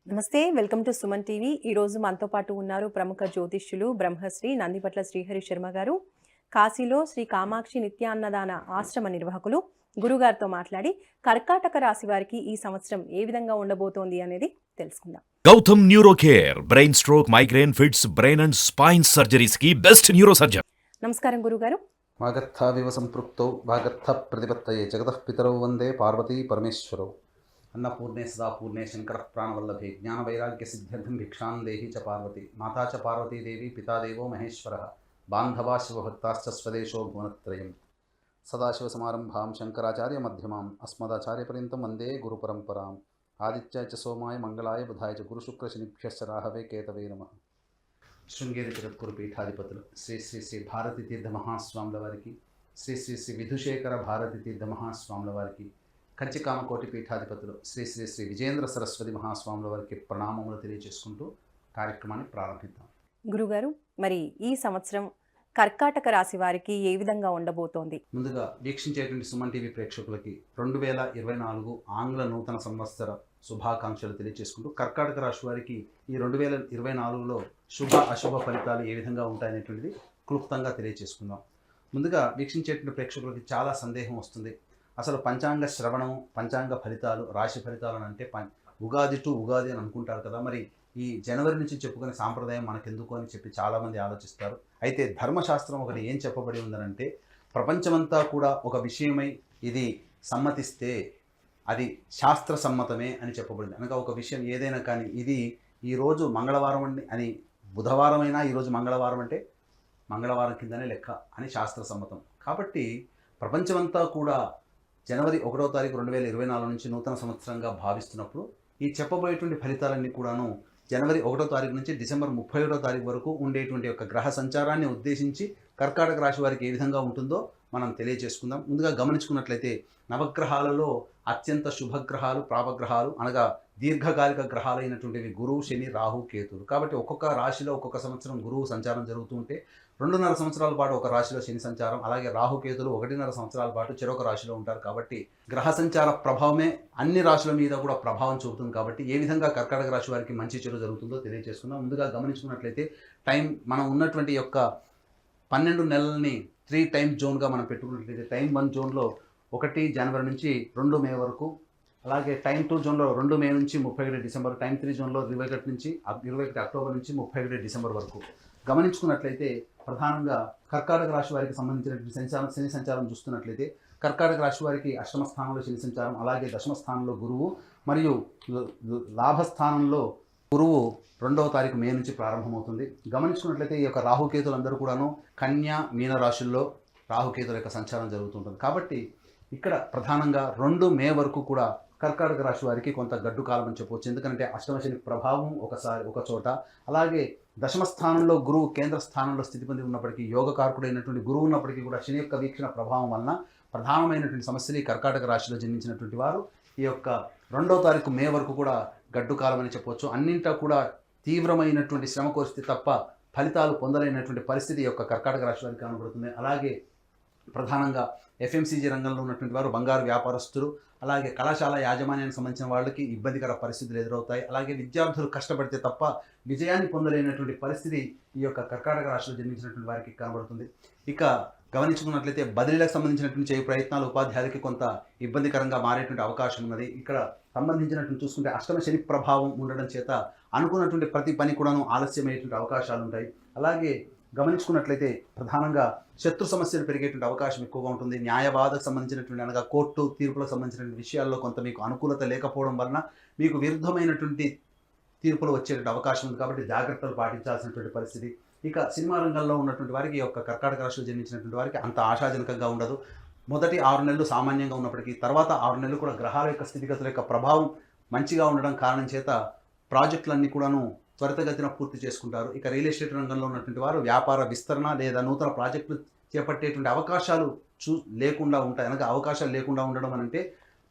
నమస్తే. Welcome to Suman TV. ఈరోజు మనతో పాటు ఉన్నారు ప్రముఖ జ్యోతిష్యులు బ్రహ్మశ్రీ నందిపట్ల శ్రీహరి శర్మ గారు. కాశీలో శ్రీ కామాక్షి నిత్యాన్నదాన ఆశ్రమ నిర్వాహకులు. గురుగారితో మాట్లాడి కర్కాటక రాశి వారికి ఈ సంవత్సరం ఏ విధంగా ఉండబోతోంది అనేది తెలుసుకుందాం. Gautam neuro care brain stroke, migraine, fits, brain and spine surgeries కి బెస్ట్ న్యూరో సర్జన్. నమస్కారం గురుగారు. వాగర్థావివ సంపృక్తౌ వాగర్థ ప్రతిపత్తయే జగతః పితరౌ వందే పార్వతీ పరమేశ్వరౌ. అన్నపూర్ణే సదాపూర్ణే శంకర ప్రాణవల్లభే జ్ఞానవైరాగ్య సిద్ధ్యర్థం భిక్షాం దేహి చ పార్వతి మాతా చ పార్వతీదేవి పితాదేవో మహేశ్వరః బాంధవా శివభక్తాశ్చ స్వదేశో భువనత్రయం. సదాశివసమారంభాం శంకరాచార్య మధ్యమాం అస్మదాచార్యపర్యంతం వందే గురుపరంపరాం. ఆదిత్యాయ చ సోమాయ మంగళాయ బుధాయ చ గురుశుక్రశనిభ్యశ్చ రాహవే కేతవే నమః. శృంగేరి జగద్గురు పీఠాధిపతులు శ్రీ శ్రీ శ్రీ భారతీ తీర్థ మహాస్వాముల వారికి, శ్రీ శ్రీ శ్రీ విధుశేఖర భారతీ తీర్థ మహాస్వాముల వారికి, కంచికామకోటి పీఠాధిపతులు శ్రీ శ్రీ శ్రీ విజేంద్ర సరస్వతి మహాస్వాముల వారికి ప్రణామములు తెలియజేసుకుంటూ కార్యక్రమాన్ని ప్రారంభిద్దాం. గురుగారు, మరి ఈ సంవత్సరం కర్కాటక రాశి వారికి ఏ విధంగా ఉండబోతోంది? ముందుగా వీక్షించేటువంటి సుమన్ టీవీ ప్రేక్షకులకి 2024 ఆంగ్ల నూతన సంవత్సర శుభాకాంక్షలు తెలియజేసుకుంటూ కర్కాటక రాశి వారికి ఈ 2024లో శుభ అశుభ ఫలితాలు ఏ విధంగా ఉంటాయనేటువంటిది క్లుప్తంగా తెలియజేసుకుందాం. ముందుగా వీక్షించేటువంటి ప్రేక్షకులకి చాలా సందేహం వస్తుంది. అసలు పంచాంగ శ్రవణం, పంచాంగ ఫలితాలు, రాశి ఫలితాలు అని అంటే ఉగాది టు ఉగాది అని అనుకుంటారు కదా. మరి ఈ జనవరి నుంచి చెప్పుకునే సాంప్రదాయం మనకెందుకు అని చెప్పి చాలామంది ఆలోచిస్తారు. అయితే ధర్మశాస్త్రం ఒకటి ఏం చెప్పబడి ఉందనంటే, ప్రపంచమంతా కూడా ఒక విషయమై ఇది సమ్మతిస్తే అది శాస్త్ర సమ్మతమే అని చెప్పబడింది. అనగా ఒక విషయం ఏదైనా కానీ ఇది ఈరోజు మంగళవారం అని బుధవారం అయినా ఈరోజు మంగళవారం అంటే మంగళవారం కిందనే లెక్క అని శాస్త్ర సమ్మతం. కాబట్టి ప్రపంచమంతా కూడా జనవరి 1వ తారీఖు 2024 నుంచి నూతన సంవత్సరంగా భావిస్తున్నప్పుడు ఈ చెప్పబోయేటువంటి ఫలితాలన్నీ కూడాను జనవరి 1వ తారీఖు నుంచి డిసెంబర్ 31వ తారీఖు వరకు ఉండేటువంటి యొక్క గ్రహ సంచారాన్ని ఉద్దేశించి కర్కాటక రాశి వారికి ఏ విధంగా ఉంటుందో మనం తెలియజేసుకుందాం. ముందుగా గమనించుకున్నట్లయితే నవగ్రహాలలో అత్యంత శుభగ్రహాలు, ప్రాపగ్రహాలు అనగా దీర్ఘకాలిక గ్రహాలైనటువంటివి గురువు, శని, రాహు, కేతులు. కాబట్టి ఒక్కొక్క రాశిలో ఒక్కొక్క సంవత్సరం గురువు సంచారం జరుగుతూ ఉంటే 2.5 సంవత్సరాల పాటు ఒక రాశిలో శని సంచారం, అలాగే రాహుకేతులు 1.5 సంవత్సరాల పాటు చెరొక రాశిలో ఉంటారు. కాబట్టి గ్రహ సంచార ప్రభావమే అన్ని రాశుల మీద కూడా ప్రభావం చూపుతుంది. కాబట్టి ఏ విధంగా కర్కాటక రాశి వారికి మంచి చెడు జరుగుతుందో తెలియజేసుకుందాం. ముందుగా గమనించుకున్నట్లయితే మనం ఉన్నటువంటి యొక్క 12 నెలలని 3 టైమ్ జోన్గా మనం పెట్టుకున్నట్లయితే టైం 1 జోన్లో 1 జనవరి నుంచి 2 మే వరకు, అలాగే టైం 2 జోన్లో 2 మే నుంచి 31 డిసెంబర్, టైం 3 జోన్లో 21 అక్టోబర్ నుంచి 31 డిసెంబర్ వరకు గమనించుకున్నట్లయితే ప్రధానంగా కర్కాటక రాశి వారికి సంబంధించినటువంటి శని సంచారం చూస్తున్నట్లయితే కర్కాటక రాశి వారికి అష్టమ స్థానంలో శని సంచారం, అలాగే దశమ స్థానంలో గురువు మరియు లాభస్థానంలో గురువు 2వ తారీఖు మే నుంచి ప్రారంభమవుతుంది. గమనించుకున్నట్లయితే ఈ యొక్క రాహుకేతులు అందరూ కూడాను కన్యా, మీన రాశుల్లో రాహుకేతుల యొక్క సంచారం జరుగుతుంటుంది. కాబట్టి ఇక్కడ ప్రధానంగా 2 మే వరకు కూడా కర్కాటక రాశి వారికి కొంత గడ్డు కాలం అని చెప్పవచ్చు. ఎందుకంటే అష్టమ శని ప్రభావం ఒక చోట, అలాగే దశమ స్థానంలో గురువు కేంద్ర స్థానంలో స్థితి పొంది ఉన్నప్పటికీ, యోగకారకుడైనటువంటి గురువు ఉన్నప్పటికీ కూడా శని యొక్క వీక్షణ ప్రభావం వలన ప్రధానమైనటువంటి సమస్యలు ఈ కర్కాటక రాశిలో జన్మించినటువంటి వారు ఈ యొక్క 2వ తారీఖు మే వరకు కూడా గడ్డు కాలం అని చెప్పవచ్చు. అన్నింటా కూడా తీవ్రమైనటువంటి శ్రమ కోరిస్తే తప్ప ఫలితాలు పొందలేనటువంటి పరిస్థితి యొక్క కర్కాటక రాశి వారికి కనబడుతుంది. అలాగే ప్రధానంగా ఎఫ్ఎంసీజీ రంగంలో ఉన్నటువంటి వారు, బంగారు వ్యాపారస్తులు, అలాగే కళాశాల యాజమాన్యానికి సంబంధించిన వాళ్ళకి ఇబ్బందికర పరిస్థితులు ఎదురవుతాయి. అలాగే విద్యార్థులు కష్టపడితే తప్ప విజయాన్ని పొందలేనటువంటి పరిస్థితి ఈ యొక్క కర్కాటక రాశిలో జన్మించినటువంటి వారికి కనబడుతుంది. ఇక గమనించుకున్నట్లయితే బదిలీలకు సంబంధించినటువంటి చేయ ప్రయత్నాలు ఉపాధ్యాయులకి కొంత ఇబ్బందికరంగా మారేటువంటి అవకాశం ఉన్నది. ఇక్కడ సంబంధించినటువంటి చూసుకుంటే అష్టమ శని ప్రభావం ఉండడం చేత అనుకున్నటువంటి ప్రతి పని కూడాను ఆలస్యమయ్యేటువంటి అవకాశాలు ఉంటాయి. అలాగే గమనించుకున్నట్లయితే ప్రధానంగా శత్రు సమస్యలు పెరిగేటువంటి అవకాశం ఎక్కువగా ఉంటుంది. న్యాయవాదకు సంబంధించినటువంటి అనగా కోర్టు తీర్పులకు సంబంధించినటువంటి విషయాల్లో కొంత మీకు అనుకూలత లేకపోవడం వలన మీకు విరుద్ధమైనటువంటి తీర్పులు వచ్చేటువంటి అవకాశం ఉంది. కాబట్టి జాగ్రత్తలు పాటించాల్సినటువంటి పరిస్థితి. ఇక సినిమా రంగంలో ఉన్నటువంటి వారికి, యొక్క కర్కాటక రాశిలో జన్మించినటువంటి వారికి అంత ఆశాజనకంగా ఉండదు. మొదటి 6 నెలలు సామాన్యంగా ఉన్నప్పటికీ తర్వాత 6 నెలలు కూడా గ్రహాల యొక్క స్థితిగతుల యొక్క ప్రభావం మంచిగా ఉండడం కారణం చేత ప్రాజెక్టులన్నీ కూడాను త్వరితగతిన పూర్తి చేసుకుంటారు. ఇక రియల్ ఎస్టేట్ రంగంలో ఉన్నటువంటి వారు వ్యాపార విస్తరణ లేదా నూతన ప్రాజెక్టులు చేపట్టేటువంటి అవకాశాలు లేకుండా ఉంటాయి. అనగా అవకాశాలు లేకుండా ఉండడం అంటే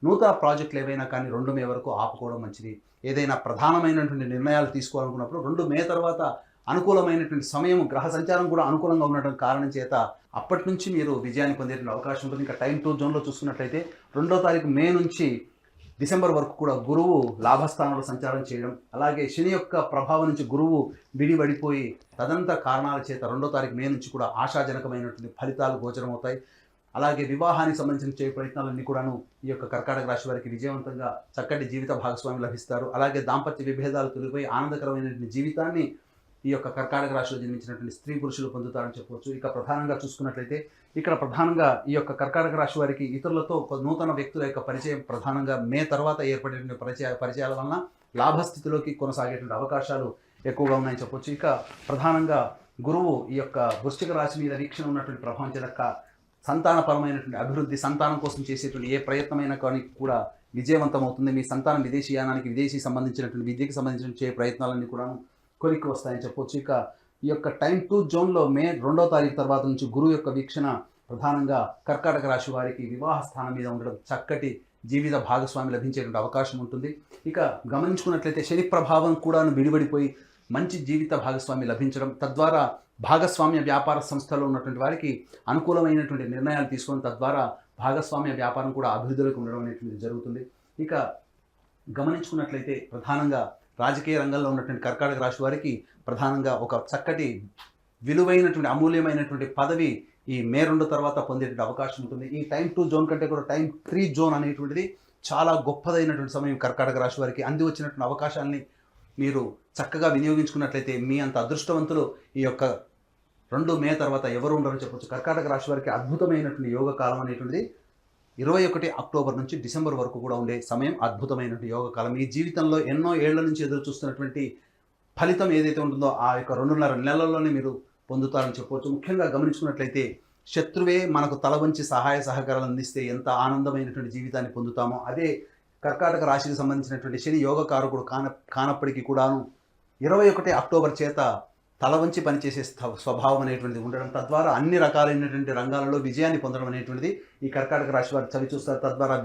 నూతన ప్రాజెక్టులు ఏవైనా కానీ 2 మే వరకు ఆపుకోవడం మంచిది. ఏదైనా ప్రధానమైనటువంటి నిర్ణయాలు తీసుకోవాలనుకున్నప్పుడు 2 మే తర్వాత అనుకూలమైనటువంటి సమయం, గ్రహ సంచారం కూడా అనుకూలంగా ఉండడం కారణం చేత అప్పటి నుంచి మీరు విజయాన్ని పొందేటువంటి అవకాశం ఉంటుంది. ఇంకా టైం 2 జోన్లో చూసుకున్నట్లయితే 2వ తారీఖు మే నుంచి డిసెంబర్ వరకు కూడా గురువు లాభస్థానంలో సంచారం చేయడం, అలాగే శని యొక్క ప్రభావం నుంచి గురువు విడిపడిపోయి తదంతర కారణాల చేత 2వ తారీఖు మే నుంచి కూడా ఆశాజనకమైనటువంటి ఫలితాలు గోచరమవుతాయి. అలాగే వివాహానికి సంబంధించిన ప్రయత్నాలన్నీ కూడాను ఈ యొక్క కర్కాటక రాశి వారికి విజయవంతంగా చక్కటి జీవిత భాగస్వామి లభిస్తారు. అలాగే దాంపత్య విభేదాలు తొలగిపోయి ఆనందకరమైనటువంటి జీవితాన్ని ఈ యొక్క కర్కాటక రాశిలో జన్మించినటువంటి స్త్రీ పురుషులు పొందుతారని చెప్పవచ్చు. ఇక ప్రధానంగా చూసుకున్నట్లయితే ఇక్కడ ప్రధానంగా ఈ యొక్క కర్కాటక రాశి వారికి ఇతరులతో నూతన వ్యక్తుల యొక్క పరిచయం ప్రధానంగా మే తర్వాత ఏర్పడేటువంటి పరిచయాల వలన లాభస్థితిలోకి కొనసాగేటువంటి అవకాశాలు ఎక్కువగా ఉన్నాయని చెప్పవచ్చు. ఇక ప్రధానంగా గురువు ఈ యొక్క వృశ్చిక రాశి మీద వీక్షణ ఉన్నటువంటి ప్రభావం చేత సంతానపరమైనటువంటి అభివృద్ధి, సంతానం కోసం చేసేటువంటి ఏ ప్రయత్నమైనా కానీ కూడా విజయవంతమవుతుంది. మీ సంతానం విదేశీయానానికి, విదేశీ సంబంధించినటువంటి విద్యకి సంబంధించిన ప్రయత్నాలన్నీ కూడా కొలిక్కి వస్తాయని చెప్పవచ్చు. ఇక ఈ యొక్క టైం 2 జోన్లో మే 2వ తారీఖు తర్వాత నుంచి గురువు యొక్క వీక్షణ ప్రధానంగా కర్కాటక రాశి వారికి వివాహ స్థానం మీద ఉండడం, చక్కటి జీవిత భాగస్వామి లభించేటువంటి అవకాశం ఉంటుంది. ఇక గమనించుకున్నట్లయితే శని ప్రభావం కూడా విడిపడిపోయి మంచి జీవిత భాగస్వామి లభించడం, తద్వారా భాగస్వామ్య వ్యాపార సంస్థలో ఉన్నటువంటి వారికి అనుకూలమైనటువంటి నిర్ణయాలు తీసుకొని తద్వారా భాగస్వామ్య వ్యాపారం కూడా అభివృద్ధిలోకి ఉండడం అనేటువంటిది జరుగుతుంది. ఇక గమనించుకున్నట్లయితే ప్రధానంగా రాజకీయ రంగంలో ఉన్నటువంటి కర్కాటక రాశి వారికి ప్రధానంగా ఒక చక్కటి విలువైనటువంటి అమూల్యమైనటువంటి పదవి ఈ మే 2 తర్వాత పొందేటువంటి అవకాశం ఉంటుంది. ఈ టైం 2 జోన్ కంటే కూడా టైం 3 జోన్ అనేటువంటిది చాలా గొప్పదైనటువంటి సమయం కర్కాటక రాశి వారికి. అంది వచ్చినటువంటి అవకాశాన్ని మీరు చక్కగా వినియోగించుకున్నట్లయితే మీ అంత అదృష్టవంతులు ఈ యొక్క 2 మే తర్వాత ఎవరు ఉండరని చెప్పొచ్చు. కర్కాటక రాశి వారికి అద్భుతమైనటువంటి యోగ కాలం అనేటువంటిది 21 అక్టోబర్ నుంచి డిసెంబర్ వరకు కూడా ఉండే సమయం అద్భుతమైనటువంటి యోగ కాలం. మీ జీవితంలో ఎన్నో ఏళ్ల నుంచి ఎదురు చూస్తున్నటువంటి ఫలితం ఏదైతే ఉంటుందో ఆ యొక్క 2.5 నెలల్లోనే మీరు పొందుతారని చెప్పవచ్చు. ముఖ్యంగా గమనించుకున్నట్లయితే శత్రువే మనకు తల వంచి సహాయ సహకారాలు అందిస్తే ఎంత ఆనందమైనటువంటి జీవితాన్ని పొందుతామో, అదే కర్కాటక రాశికి సంబంధించినటువంటి శని యోగకారకుడు కానప్పటికీ కూడాను 21 అక్టోబర్ చేత తల వంచి పనిచేసే స్వభావం అనేటువంటిది ఉండడం, తద్వారా అన్ని రకాలైనటువంటి రంగాలలో విజయాన్ని పొందడం అనేటువంటిది ఈ కర్కాటక రాశి వారు చవి చూస్తారు. తద్వారా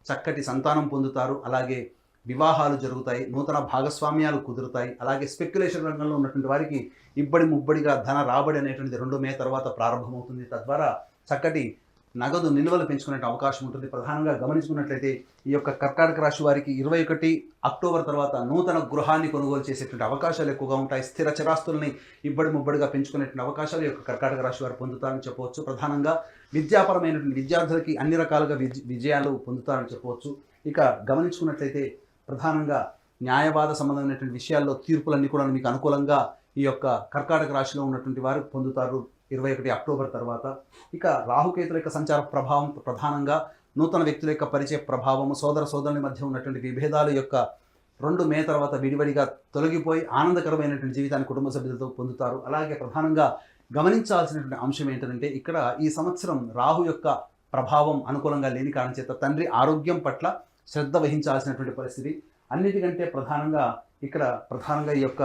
చక్కటి సంతానం పొందుతారు, అలాగే వివాహాలు జరుగుతాయి, నూతన భాగస్వామ్యాలు కుదురుతాయి. అలాగే స్పెక్యులేషన్ రంగంలో ఉన్నటువంటి వారికి ఇబ్బడి ముబ్బడిగా ధన రాబడి అనేటువంటిది 2 మే తర్వాత ప్రారంభమవుతుంది. తద్వారా చక్కటి నగదు నిల్వలు పెంచుకునే అవకాశం ఉంటుంది. ప్రధానంగా గమనించుకున్నట్లయితే ఈ యొక్క కర్కాటక రాశి వారికి 21 అక్టోబర్ తర్వాత నూతన గృహాన్ని కొనుగోలు చేసేటువంటి అవకాశాలు ఎక్కువగా ఉంటాయి. స్థిర చిరాస్తుల్ని ఇబ్బడి ముబ్బడిగా పెంచుకునేటువంటి అవకాశాలు ఈ యొక్క కర్కాటక రాశి వారు పొందుతారని చెప్పవచ్చు. ప్రధానంగా విద్యాపరమైనటువంటి విద్యార్థులకి అన్ని రకాలుగా విజయాలు పొందుతారని చెప్పవచ్చు. ఇక గమనించుకున్నట్లయితే ప్రధానంగా న్యాయవాద సంబంధమైనటువంటి విషయాల్లో తీర్పులన్నీ కూడా మీకు అనుకూలంగా ఈ యొక్క కర్కాటక రాశిలో ఉన్నటువంటి వారు పొందుతారు 21 అక్టోబర్ తర్వాత. ఇక రాహుకేతుల యొక్క సంచార ప్రభావం ప్రధానంగా నూతన వ్యక్తుల యొక్క పరిచయ ప్రభావము, సోదర సోదరుల మధ్య ఉన్నటువంటి విభేదాలు యొక్క 2 మే తర్వాత విడివడిగా తొలగిపోయి ఆనందకరమైనటువంటి జీవితాన్ని కుటుంబ సభ్యులతో పొందుతారు. అలాగే ప్రధానంగా గమనించాల్సినటువంటి అంశం ఏంటంటే ఇక్కడ ఈ సంవత్సరం రాహు యొక్క ప్రభావం అనుకూలంగా లేని కారణం చేత తండ్రి ఆరోగ్యం పట్ల శ్రద్ధ వహించాల్సినటువంటి పరిస్థితి. అన్నిటికంటే ప్రధానంగా ఈ యొక్క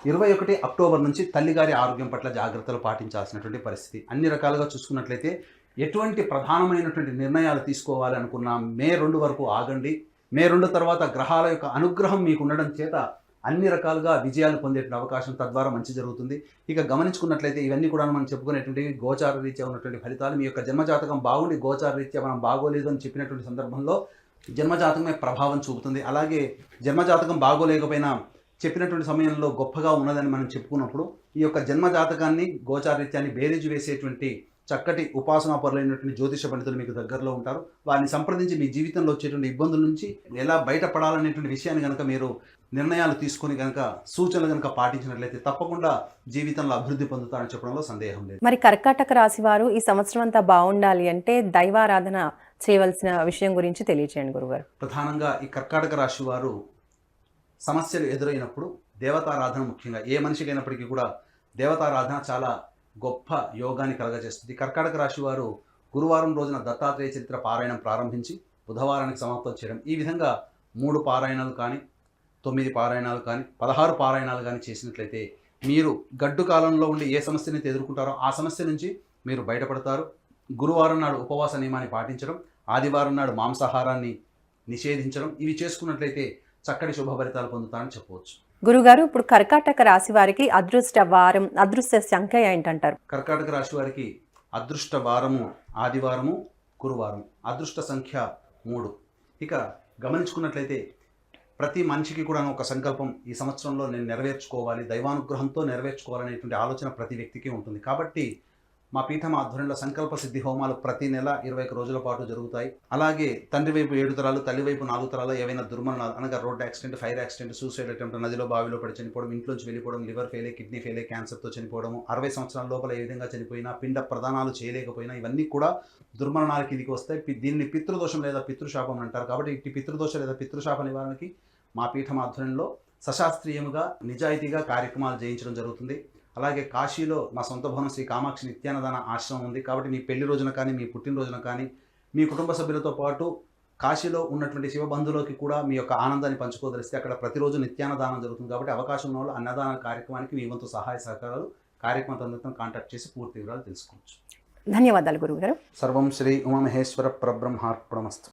21 అక్టోబర్ నుంచి తల్లిగారి ఆరోగ్యం పట్ల జాగ్రత్తలు పాటించాల్సినటువంటి పరిస్థితి. అన్ని రకాలుగా చూసుకున్నట్లయితే ఎటువంటి ప్రధానమైనటువంటి నిర్ణయాలు తీసుకోవాలి అనుకున్నా మే 2 వరకు ఆగండి. మే 2 తర్వాత గ్రహాల యొక్క అనుగ్రహం మీకు ఉండడం చేత అన్ని రకాలుగా విజయాలు పొందేటువంటి అవకాశం, తద్వారా మంచి జరుగుతుంది. ఇక గమనించుకున్నట్లయితే ఇవన్నీ కూడా మనం చెప్పుకునేటువంటి గోచార రీత్యా ఉన్నటువంటి ఫలితాలు. మీ యొక్క జన్మజాతకం బాగుండి గోచార రీత్యా మనం బాగోలేదు అని చెప్పినటువంటి సందర్భంలో జన్మజాతకమే ప్రభావం చూపుతుంది. అలాగే జన్మజాతకం బాగోలేకపోయినా చెప్పినటువంటి సమయంలో గొప్పగా ఉన్నదని మనం చెప్పుకున్నప్పుడు ఈ యొక్క జన్మజాతకాన్ని గోచారీత్యాన్ని బేరీజు వేసేటువంటి చక్కటి ఉపాసనాపరులైనటువంటి జ్యోతిష పండితులు మీకు దగ్గరలో ఉంటారు. వారిని సంప్రదించి మీ జీవితంలో వచ్చేటువంటి ఇబ్బందుల నుంచి ఎలా బయటపడాలనేటువంటి విషయాన్ని కనుక మీరు నిర్ణయాలు తీసుకొని కనుక సూచనలు కనుక పాటించినట్లయితే తప్పకుండా జీవితంలో అభివృద్ధి పొందుతారని చెప్పడంలో సందేహం లేదు. మరి కర్కాటక రాశి వారు ఈ సంవత్సరం అంతా బాగుండాలి అంటే దైవారాధన చేయవలసిన విషయం గురించి తెలియచేయండి గురుగారు. ప్రధానంగా ఈ కర్కాటక రాశి వారు సమస్యలు ఎదురైనప్పుడు దేవతారాధన, ముఖ్యంగా ఏ మనిషికి అయినప్పటికీ కూడా దేవతారాధన చాలా గొప్ప యోగాన్ని కలగజేస్తుంది. కర్కాటక రాశి వారు గురువారం రోజున దత్తాత్రేయ చరిత్ర పారాయణం ప్రారంభించి బుధవారానికి సమాప్తం చేయడం, ఈ విధంగా 3 పారాయణాలు కానీ 9 పారాయణాలు కానీ 16 పారాయణాలు కానీ చేసినట్లయితే మీరు గడ్డు కాలంలో ఉండి ఏ సమస్యని ఎదుర్కొంటారో ఆ సమస్య నుంచి మీరు బయటపడతారు. గురువారం నాడు ఉపవాస నియమాన్ని పాటించడం, ఆదివారం నాడు మాంసాహారాన్ని నిషేధించడం, ఇవి చేసుకున్నట్లయితే చక్కటి శుభ ఫలితాలు పొందుతారని చెప్పవచ్చు. గురుగారు, ఇప్పుడు కర్కాటక రాశి వారికి అదృష్ట వారం, అదృష్ట సంఖ్య ఏంటంటారు? కర్కాటక రాశి వారికి అదృష్ట వారము ఆదివారము, గురువారం. అదృష్ట సంఖ్య 3. ఇక గమనించుకున్నట్లయితే ప్రతి మనిషికి కూడా ఒక సంకల్పం ఈ సంవత్సరంలో నేను నెరవేర్చుకోవాలి, దైవానుగ్రహంతో నెరవేర్చుకోవాలనేటువంటి ఆలోచన ప్రతి వ్యక్తికి ఉంటుంది. కాబట్టి మా పీఠం ఆధ్వర్యంలో సంకల్ప సిద్ధి హోమాలు ప్రతి నెల 21 రోజుల పాటు జరుగుతాయి. అలాగే తండ్రి వైపు 7 తరాలు, తల్లి వైపు 4 తరాలు ఏవైనా దుర్మరణాలు అనగా road accident, fire accident, suicide attempt, నదిలో బావిలో పడి చనిపోవడం, ఇంట్లోంచి వెళ్ళిపోవడం, లివర్ ఫెయిల్, కిడ్నీ ఫెయిల్, క్యాన్సర్తో చనిపోవడం, 60 సంవత్సరాల లోపల ఏ విధంగా చనిపోయినా, పిండ ప్రదానాలు చేయలేకపోయినా ఇవన్నీ కూడా దుర్మరణాల కిందికి వస్తాయి. దీన్ని పితృదోషం లేదా పితృశాపం అంటారు. కాబట్టి ఇట్టి పితృదోష లేదా పితృశాప నివారణకి మా పీఠం ఆధ్వర్యంలో సశాస్త్రీయముగా నిజాయితీగా కార్యక్రమాలు చేయించడం జరుగుతుంది. అలాగే కాశీలో మా సొంత భవనం శ్రీ కామాక్షి నిత్యాన్నదాన ఆశ్రమం ఉంది. కాబట్టి మీ పెళ్లి రోజున కానీ, మీ పుట్టినరోజున కానీ, మీ కుటుంబ సభ్యులతో పాటు కాశీలో ఉన్నటువంటి శివబంధువులకి కూడా మీ యొక్క ఆనందాన్ని పంచుకోదలిస్తే అక్కడ ప్రతిరోజు నిత్యాన్నదానం జరుగుతుంది. కాబట్టి అవకాశం ఉన్న వాళ్ళు అన్నదాన కార్యక్రమానికి మీ వంతు సహాయ సహకారాలు కార్యక్రమం తొందరతో కాంటాక్ట్ చేసి పూర్తి వివరాలు తెలుసుకోవచ్చు. ధన్యవాదాలు గురువుగారు. సర్వం శ్రీ ఉమామహేశ్వర పరబ్రహ్మార్పణమస్తు.